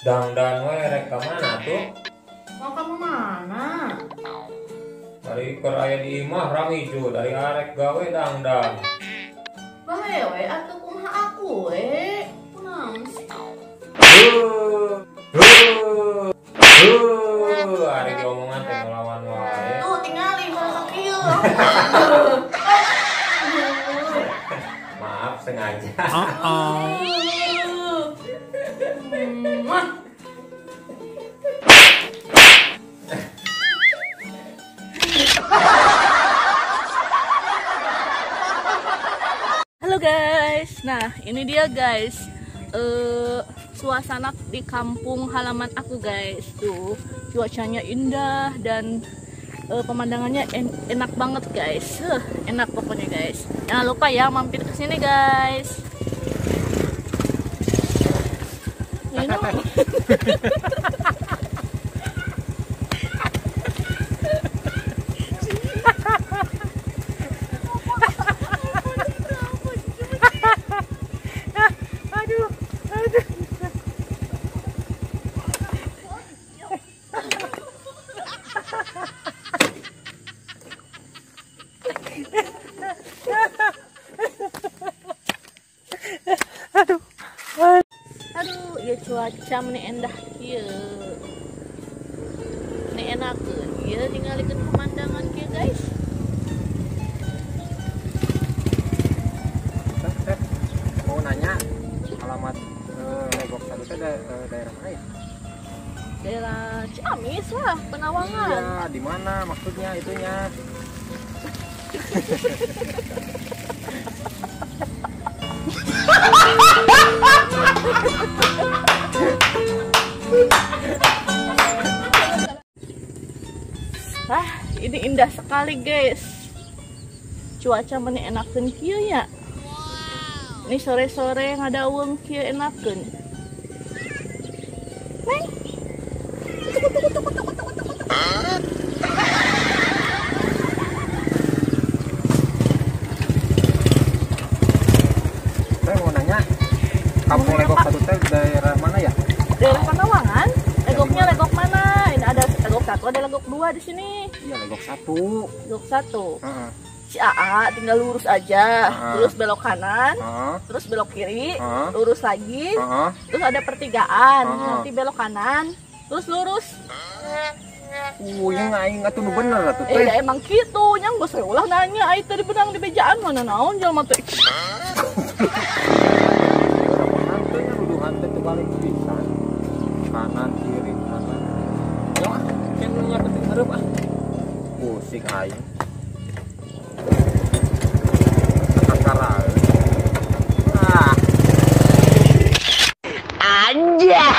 Dangdan we rek ka mana tuh? Mau kamu mana? Dari keur aya di imah ramijo dari arek gawe dangdan. Bahewe atuh kumaha aku we. Kunaon sih? Ari diomongan teh ngelawan wae. Tuh tingali masak kieu. Maaf sengaja. Mah. Halo guys, nah ini dia guys, suasana di kampung halaman aku guys. Tuh cuacanya indah dan pemandangannya enak banget guys. Enak pokoknya guys. Jangan lupa ya mampir ke sini guys. Aduh, ya cuaca meni endah kieu. Ini enak ya tinggalikeun pemandangan kieu guys. Mau nanya alamat Legok satu teh daerah mana ya? Daerah Ciamis lah, Penawangan. Iya, di mana maksudnya itunya? Ini indah sekali guys. Cuaca meni enakeun kieu nya. Ini sore-sore ngadaweung kieu enakeun. Neng. Saya mau nanya, kampung Legok satu teh daerah mana ya? Daerah Penawangan. Legoknya legok mana? Ini ada legok 1, ada legok 2 di sini. Iya, Legok 1. Legok 1. Heeh. Si AA tinggal lurus aja, terus belok kanan, terus belok kiri, lurus lagi, terus ada pertigaan, nanti belok kanan, terus lurus. Yang aing atuh nu bener atuh teh. Ya emang gitu, nyang geus ulah nanya ai tadi benang di bejaan mana naon jelema teh. Hanteunya nuduhan teh balik pisan. Kanan kiri kanan. Yo, kan nya penting hareup ah. Pusing aing. Sekarang. Anjay.